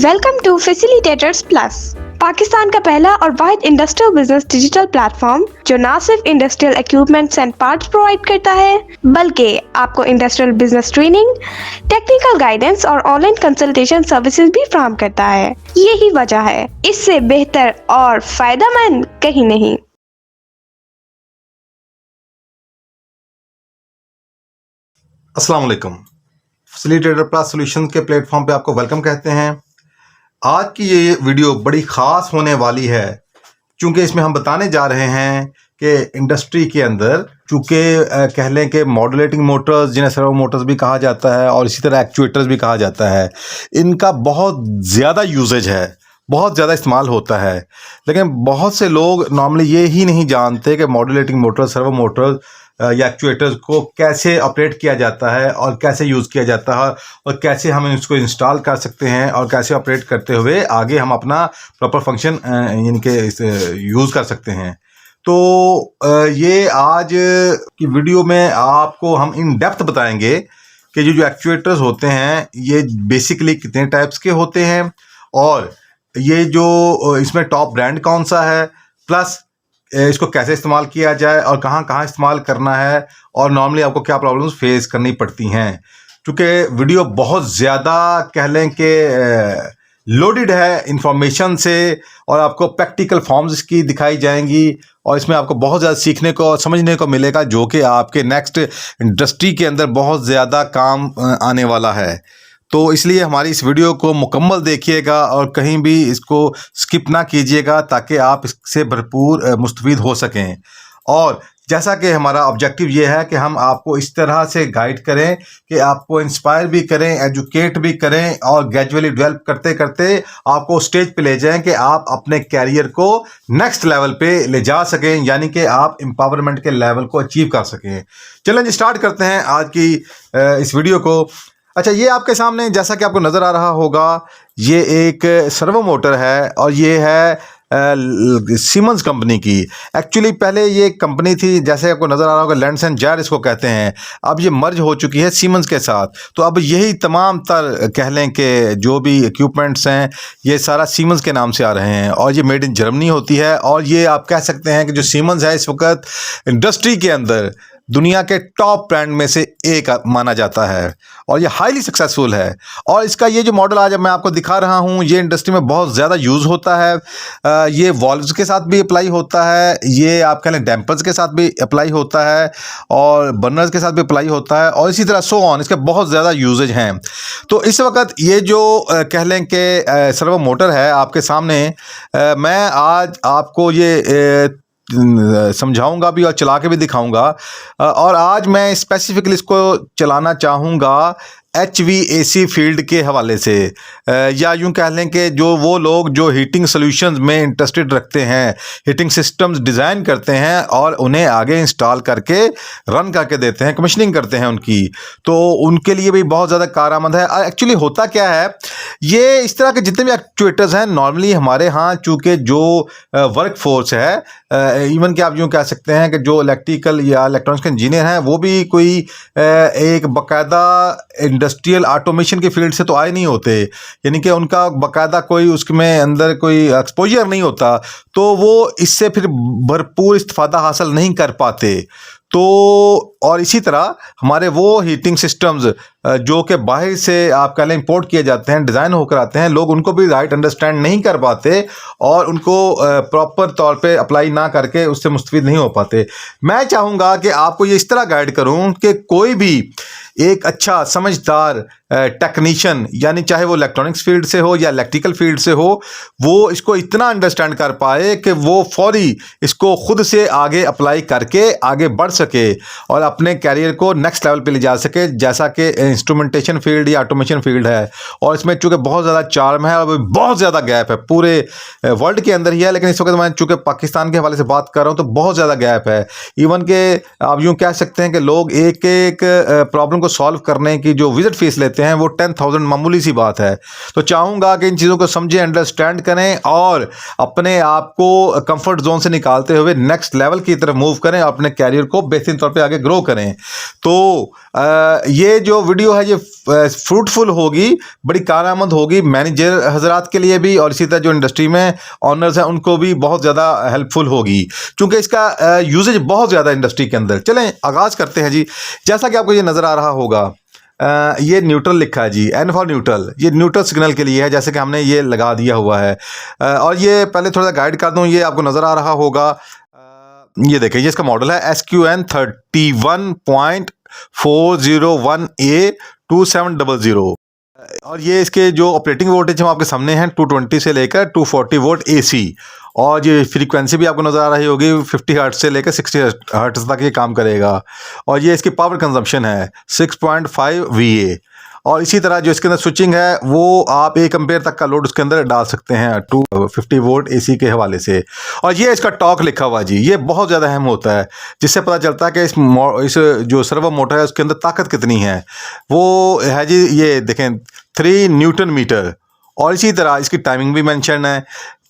Welcome to facilitators plus, Pakistan का पहला और वाहिद इंडस्ट्रियल बिजनेस डिजिटल प्लेटफॉर्म जो न सिर्फ industrial equipments and parts provide करता है बल्कि आपको industrial business training, technical guidance और ऑनलाइन कंसल्टेशन सर्विसेज भी फराहम करता है। यही वजह है, इससे बेहतर और फायदेमंद कहीं नहीं। अस्सलाम वालेकुम। फैसिलिटेटर प्लस सॉल्यूशन के प्लेटफॉर्म पे आपको वेलकम कहते हैं। आज की ये वीडियो बड़ी ख़ास होने वाली है क्योंकि इसमें हम बताने जा रहे हैं कि इंडस्ट्री के अंदर चूँकि कह लें कि मॉड्यूलेटिंग मोटर्स, जिन्हें सर्वो मोटर्स भी कहा जाता है और इसी तरह एक्चुएटर्स भी कहा जाता है, इनका बहुत ज़्यादा यूजेज है, बहुत ज़्यादा इस्तेमाल होता है। लेकिन बहुत से लोग नॉर्मली ये ही नहीं जानते कि मॉड्यूलेटिंग मोटर्स, सर्वो मोटर्स या एक्चुएटर्स को कैसे ऑपरेट किया जाता है और कैसे यूज़ किया जाता है और कैसे हम इसको इंस्टॉल कर सकते हैं और कैसे ऑपरेट करते हुए आगे हम अपना प्रॉपर फंक्शन यानी कि यूज़ कर सकते हैं। तो ये आज की वीडियो में आपको हम इन डेप्थ बताएंगे कि जो एक्चुएटर्स होते हैं ये बेसिकली कितने टाइप्स के होते हैं और ये जो इसमें टॉप ब्रांड कौन सा है, प्लस इसको कैसे इस्तेमाल किया जाए और कहाँ कहाँ इस्तेमाल करना है और नॉर्मली आपको क्या प्रॉब्लम्स फेस करनी पड़ती हैं। क्योंकि वीडियो बहुत ज़्यादा कह लें कि लोडेड है इंफॉर्मेशन से और आपको प्रैक्टिकल फॉर्म्स की दिखाई जाएंगी और इसमें आपको बहुत ज़्यादा सीखने को और समझने को मिलेगा जो कि आपके नेक्स्ट इंडस्ट्री के अंदर बहुत ज़्यादा काम आने वाला है। तो इसलिए हमारी इस वीडियो को मुकम्मल देखिएगा और कहीं भी इसको स्किप ना कीजिएगा ताकि आप इससे भरपूर मुस्तफ़ीद हो सकें। और जैसा कि हमारा ऑब्जेक्टिव ये है कि हम आपको इस तरह से गाइड करें कि आपको इंस्पायर भी करें, एजुकेट भी करें और ग्रेजुअली डेवलप करते करते आपको स्टेज पे ले जाएं कि आप अपने कैरियर को नेक्स्ट लेवल पे ले जा सकें, यानी कि आप एम्पावरमेंट के लेवल को अचीव कर सकें। चलें जी, स्टार्ट करते हैं आज की इस वीडियो को। अच्छा, ये आपके सामने जैसा कि आपको नज़र आ रहा होगा, ये एक सर्वो मोटर है और ये है सीमेंस कंपनी की। एक्चुअली पहले ये कंपनी थी, जैसे आपको नज़र आ रहा होगा, लैंड्स एंड जार इसको कहते हैं। अब ये मर्ज हो चुकी है सीमेंस के साथ। तो अब यही तमाम तर कह लें कि जो भी इक्विपमेंट्स हैं ये सारा सीमेंस के नाम से आ रहे हैं और ये मेड इन जर्मनी होती है। और ये आप कह सकते हैं कि जो सीमेंस है इस वक्त इंडस्ट्री के अंदर दुनिया के टॉप ब्रांड में से एक माना जाता है और ये हाईली सक्सेसफुल है। और इसका ये जो मॉडल आज मैं आपको दिखा रहा हूँ ये इंडस्ट्री में बहुत ज़्यादा यूज़ होता है। ये वॉल्व्स के साथ भी अप्लाई होता है, ये आप कह लें डैम्पर्स के साथ भी अप्लाई होता है और बर्नर्स के साथ भी अप्लाई होता है और इसी तरह सो ऑन, इसके बहुत ज़्यादा यूजेज हैं। तो इस वक्त ये जो कह लें कि सर्वो मोटर है आपके सामने, मैं आज आपको ये समझाऊंगा भी और चला के भी दिखाऊंगा। और आज मैं स्पेसिफिकली इसको चलाना चाहूँगा HVAC फील्ड के हवाले से, या यूं कह लें कि जो वो लोग जो हीटिंग सॉल्यूशंस में इंटरेस्टेड रखते हैं, हीटिंग सिस्टम्स डिज़ाइन करते हैं और उन्हें आगे इंस्टॉल करके रन करके देते हैं, कमीशनिंग करते हैं उनकी, तो उनके लिए भी बहुत ज़्यादा कारआमद है। एक्चुअली होता क्या है, ये इस तरह के जितने भी एक्चुएटर्स हैं नॉर्मली हमारे यहाँ चूँकि जो वर्क फोर्स है, इवन कि आप यूँ कह सकते हैं कि जो इलेक्ट्रिकल या इलेक्ट्रॉनिक्स इंजीनियर हैं वो भी कोई एक बाकायदा इंडस्ट्रियल ऑटोमेशन की फील्ड से तो आए नहीं होते, यानी कि उनका बाकायदा कोई उसमें अंदर कोई एक्सपोजर नहीं होता, तो वो इससे फिर भरपूर इस्तिफादा हासिल नहीं कर पाते। तो और इसी तरह हमारे वो हीटिंग सिस्टम्स जो कि बाहर से आप कह लें इंपोर्ट किए जाते हैं, डिज़ाइन होकर आते हैं, लोग उनको भी राइट अंडरस्टैंड नहीं कर पाते और उनको प्रॉपर तौर पे अप्लाई ना करके उससे मुस्तफ़ीद नहीं हो पाते। मैं चाहूँगा कि आपको ये इस तरह गाइड करूँ कि कोई भी एक अच्छा समझदार टेक्नीशियन, यानी चाहे वो इलेक्ट्रॉनिक्स फील्ड से हो या इलेक्ट्रिकल फील्ड से हो, वो इसको इतना अंडरस्टैंड कर पाए कि वो फौरी इसको खुद से आगे अप्लाई करके आगे बढ़ सके और अपने कैरियर को नेक्स्ट लेवल पे ले जा सके, जैसा कि इंस्ट्रूमेंटेशन फील्ड या ऑटोमेशन फील्ड है। और इसमें चूँकि बहुत ज़्यादा चार्म है और बहुत ज़्यादा गैप है, पूरे वर्ल्ड के अंदर ही है, लेकिन इस वक्त मैं चूँकि पाकिस्तान के हवाले से बात कर रहा हूँ तो बहुत ज़्यादा गैप है। इवन के आप यूँ कह सकते हैं कि लोग एक एक प्रॉब्लम को सॉल्व करने की जो विजिट फीस लेते हैं वो 10,000 मामूली सी बात है। तो चाहूँगा कि इन चीज़ों को समझें, अंडरस्टैंड करें और अपने आप को कंफर्ट जोन से निकालते हुए नेक्स्ट लेवल की तरफ मूव करें, अपने कैरियर को बेहतरीन तौर पे आगे ग्रो करें। तो ये जो वीडियो वीडियो है ये फ्रूटफुल होगी, बड़ी कारआमद होगी मैनेजर हजरात के लिए भी, और इसी तरह जो इंडस्ट्री में ऑनर्स हैं उनको भी बहुत ज़्यादा हेल्पफुल होगी, क्योंकि इसका यूजेज बहुत ज़्यादा इंडस्ट्री के अंदर। चलें आगाज़ करते हैं जी। जैसा कि आपको ये नज़र आ रहा होगा, ये न्यूट्रल लिखा है जी, एन फॉर न्यूट्रल, ये न्यूट्रल सिग्नल के लिए है, जैसे कि हमने ये लगा दिया हुआ है। और ये पहले थोड़ा सा गाइड कर दूं, ये आपको नज़र आ रहा होगा, ये देखिए, ये इसका मॉडल है SQN 31.401A2700, और ये इसके जो ऑपरेटिंग वोल्टेज हम आपके सामने हैं 220 से लेकर 240 वोल्ट AC, और ये फ्रीक्वेंसी भी आपको नज़र आ रही होगी 50 हर्ट्ज से लेकर 60 हर्ट्ज तक ये काम करेगा। और ये इसकी पावर कंजम्पशन है 6.5 VA। और इसी तरह जो इसके अंदर स्विचिंग है वो आप 1 एम्पेयर तक का लोड उसके अंदर डाल सकते हैं 250 वोल्ट AC के हवाले से। और ये इसका टॉर्क लिखा हुआ जी, ये बहुत ज़्यादा अहम होता है, जिससे पता चलता है कि इस जो सर्वो मोटर है उसके अंदर ताकत कितनी है। वो है जी, ये देखें 3 न्यूटन मीटर। और इसी तरह इसकी टाइमिंग भी मेंशन है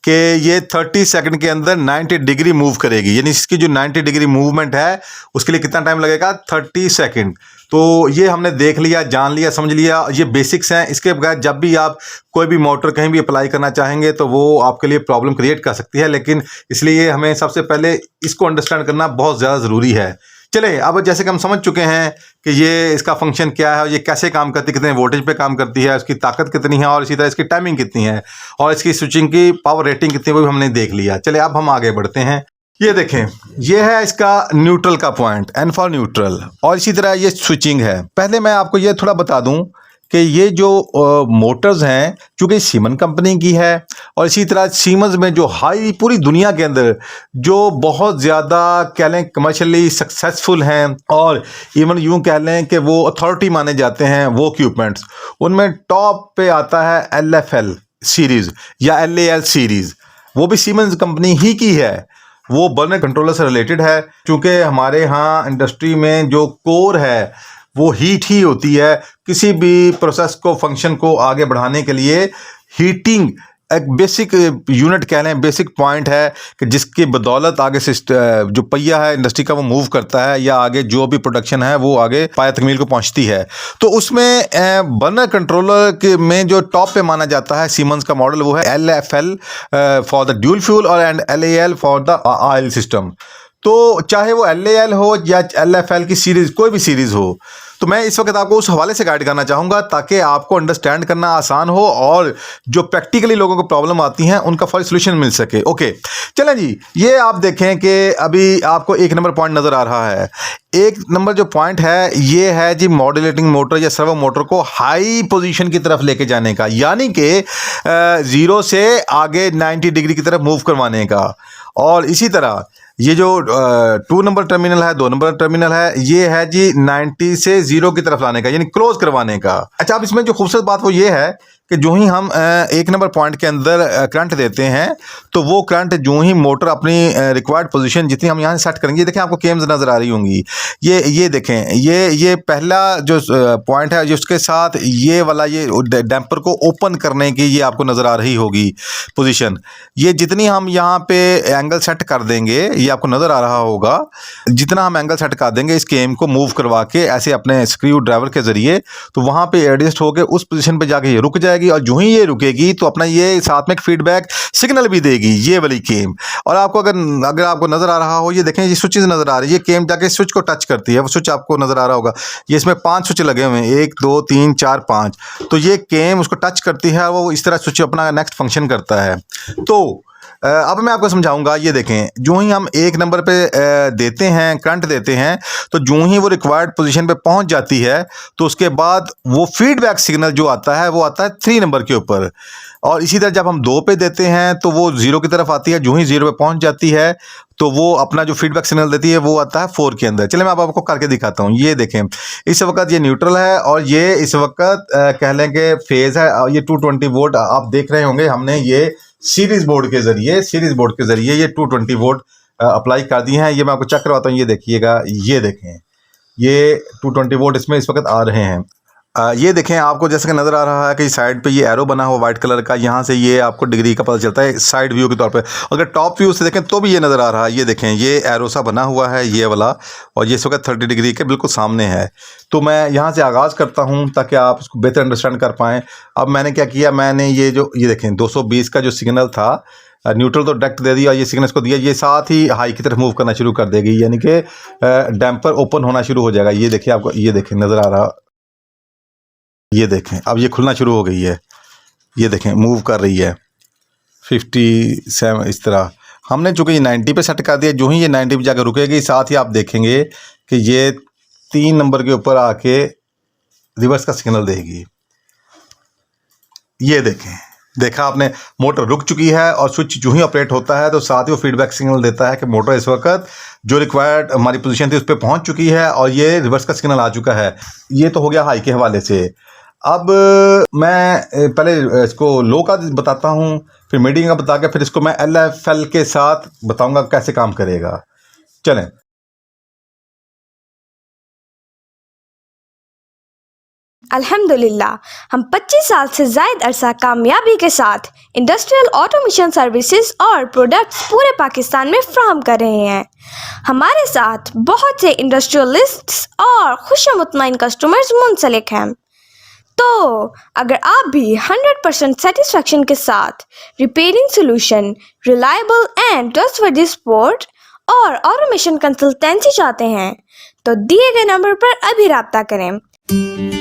कि ये 30 सेकंड के अंदर 90 डिग्री मूव करेगी, यानी इसकी जो 90 डिग्री मूवमेंट है उसके लिए कितना टाइम लगेगा, 30 सेकंड। तो ये हमने देख लिया, जान लिया, समझ लिया, ये बेसिक्स हैं। इसके बगैर जब भी आप कोई भी मोटर कहीं भी अप्लाई करना चाहेंगे तो वो आपके लिए प्रॉब्लम क्रिएट कर सकती है, लेकिन इसलिए हमें सबसे पहले इसको अंडरस्टैंड करना बहुत ज़्यादा ज़रूरी है। चले, अब जैसे कि हम समझ चुके हैं कि ये इसका फंक्शन क्या है, ये कैसे काम करती है, कितने वोल्टेज पे काम करती है, उसकी ताकत कितनी है, और इसी तरह इसकी टाइमिंग कितनी है, और इसकी स्विचिंग की पावर रेटिंग कितनी है, वो भी हमने देख लिया। चले अब हम आगे बढ़ते हैं। ये देखें, ये है इसका न्यूट्रल का पॉइंट, एन फॉर न्यूट्रल, और इसी तरह ये स्विचिंग है। पहले मैं आपको ये थोड़ा बता दूं कि ये जो मोटर्स हैं, चूँकि सीमन कंपनी की है, और इसी तरह सीमन्स में जो हाई पूरी दुनिया के अंदर जो बहुत ज़्यादा कह लें कमर्शियली सक्सेसफुल हैं, और इवन यूँ कह लें कि वो अथॉरिटी माने जाते हैं वो इक्विपमेंट्स, उनमें टॉप पे आता है LFL सीरीज़ या LAL सीरीज़, वो भी सीमन्स कंपनी ही की है। वो बर्नर कंट्रोलर से रिलेटेड है, क्योंकि हमारे यहाँ इंडस्ट्री में जो कोर है वो हीट ही होती है। किसी भी प्रोसेस को, फंक्शन को आगे बढ़ाने के लिए हीटिंग एक बेसिक यूनिट कह लें, बेसिक पॉइंट है कि जिसकी बदौलत आगे से जो पहिया है इंडस्ट्री का वो मूव करता है, या आगे जो भी प्रोडक्शन है वो आगे पाया तकमील को पहुंचती है। तो उसमें बर्नर कंट्रोलर के में जो टॉप पे माना जाता है सीमन्स का मॉडल, वो है LFL for the dual fuel और and LAL for the oil system. तो चाहे वो LAL हो या LFL की सीरीज़, कोई भी सीरीज़ हो, तो मैं इस वक्त आपको उस हवाले से गाइड करना चाहूँगा ताकि आपको अंडरस्टैंड करना आसान हो, और जो प्रैक्टिकली लोगों को प्रॉब्लम आती हैं उनका फॉर सोल्यूशन मिल सके। ओके, चलें जी, ये आप देखें कि अभी आपको 1 नंबर पॉइंट नज़र आ रहा है। 1 नंबर जो पॉइंट है ये है जी मॉड्यूलेटिंग मोटर या सर्वो मोटर को हाई पोजीशन की तरफ लेके जाने का, यानी कि 0 से आगे 90 डिग्री की तरफ मूव करवाने का। और इसी तरह ये जो 2 नंबर टर्मिनल है, 2 नंबर टर्मिनल है, ये है जी 90 से 0 की तरफ लाने का, यानी क्लोज करवाने का। अच्छा, अब इसमें जो खूबसूरत बात वो ये है कि जो ही हम 1 नंबर पॉइंट के अंदर करंट देते हैं, तो वो करंट जो ही मोटर अपनी रिक्वायर्ड पोजीशन जितनी हम यहाँ सेट करेंगे, देखें आपको केम्स नज़र आ रही होंगी, ये देखें, ये पहला जो पॉइंट है जिसके साथ ये वाला ये डैम्पर को ओपन करने की ये आपको नज़र आ रही होगी पोजीशन। ये जितनी हम यहाँ पे एंगल सेट कर देंगे, ये आपको नज़र आ रहा होगा, जितना हम एंगल सेट कर देंगे इस केम को मूव करवा के ऐसे अपने स्क्रू ड्राइवर के ज़रिए, तो वहाँ पे एडजस्ट होकर उस पोजीशन पे जाके ये रुक जाएगी, और जो ही ये रुकेगी तो अपना ये साथ में एक फीडबैक सिग्नल भी देगी, ये वाली केम। और आपको अगर आपको नज़र आ रहा हो, ये देखें, ये स्विचेस नज़र आ रही है, ये केम जाके स्विच को टच करती है, वो स्विच आपको नज़र आ रहा होगा, ये इसमें 5 स्विच लगे हुए हैं, 1 2 3 4 5, तो ये केम उसको टच करती है, वो इस तरह स्विच अपना नेक्स्ट फंक्शन करता है। तो अब मैं आपको समझाऊंगा। ये देखें, जो ही हम 1 नंबर पे देते हैं, करंट देते हैं, तो जो ही वो रिक्वायर्ड पोजीशन पे पहुंच जाती है, तो उसके बाद वो फीडबैक सिग्नल जो आता है वो आता है 3 नंबर के ऊपर। और इसी तरह जब हम 2 पे देते हैं तो वो 0 की तरफ आती है, जो ही 0 पे पहुंच जाती है तो वो अपना जो फीडबैक सिग्नल देती है वो आता है 4 के अंदर। चलिए मैं अब आपको करके दिखाता हूँ। ये देखें, इस वक्त ये न्यूट्रल है और ये इस वक्त कह लें कि फेज़ है। ये 220 वोल्ट आप देख रहे होंगे, हमने ये सीरीज बोर्ड के ज़रिए ये 220 वोल्ट अप्लाई कर दिए हैं। ये मैं आपको चेक करवाता हूँ। ये देखिएगा, ये देखें, ये 220 वोल्ट इसमें इस वक्त आ रहे हैं। ये देखें, आपको जैसे कि नज़र आ रहा है कि साइड पे ये एरो बना हुआ वाइट कलर का, यहाँ से ये आपको डिग्री का पता चलता है साइड व्यू के तौर पे। अगर टॉप व्यू से देखें तो भी ये नज़र आ रहा है, ये देखें ये एरो सा बना हुआ है ये वाला, और ये इस वक्त 30 डिग्री के बिल्कुल सामने है। तो मैं यहाँ से आगाज़ करता हूँ ताकि आप उसको बेहतर अंडरस्टैंड कर पाएँ। अब मैंने क्या किया, मैंने ये देखें 220 का जो सिग्नल था, न्यूट्रल तो डायरेक्ट दे दिया, ये सिग्नल इसको दिया, ये साथ ही हाई की तरफ मूव करना शुरू कर देगी, यानी कि डैम्पर ओपन होना शुरू हो जाएगा। ये देखिए, आपको ये देखें नज़र आ रहा, ये देखें अब ये खुलना शुरू हो गई है, ये देखें मूव कर रही है 57 इस तरह। हमने चूँकि ये 90 पे सेट कर दिया, जो ही ये 90 पे जाकर रुकेगी, साथ ही आप देखेंगे कि ये 3 नंबर के ऊपर आके रिवर्स का सिग्नल देगी। ये देखें, देखा आपने, मोटर रुक चुकी है और स्विच जो ही ऑपरेट होता है तो साथ ही वो फीडबैक सिग्नल देता है कि मोटर इस वक्त जो रिक्वायर्ड हमारी पोजीशन थी उस पर पहुंच चुकी है और ये रिवर्स का सिग्नल आ चुका है। ये तो हो गया हाई के हवाले से। अब मैं पहले इसको लो का बताता हूँ, फिर मीडियम का बता के फिर इसको मैं LFL के साथ बताऊंगा कैसे काम करेगा। चलें। अल्हम्दुलिल्लाह, हम 25 साल से ज़ायद अरसा कामयाबी के साथ इंडस्ट्रियल ऑटोमेशन सर्विसेज और प्रोडक्ट्स पूरे पाकिस्तान में फ्राहम कर रहे हैं। हमारे साथ बहुत से इंडस्ट्रियलिस्ट्स और खुशमुतमईन कस्टमर्स मुंसलिक हैं। तो अगर आप भी 100% सेटिस्फेक्शन के साथ repairing solution, reliable and trustworthy support और ऑटोमेशन कंसल्टेंसी चाहते हैं तो दिए गए नंबर पर अभी राब्ता करें।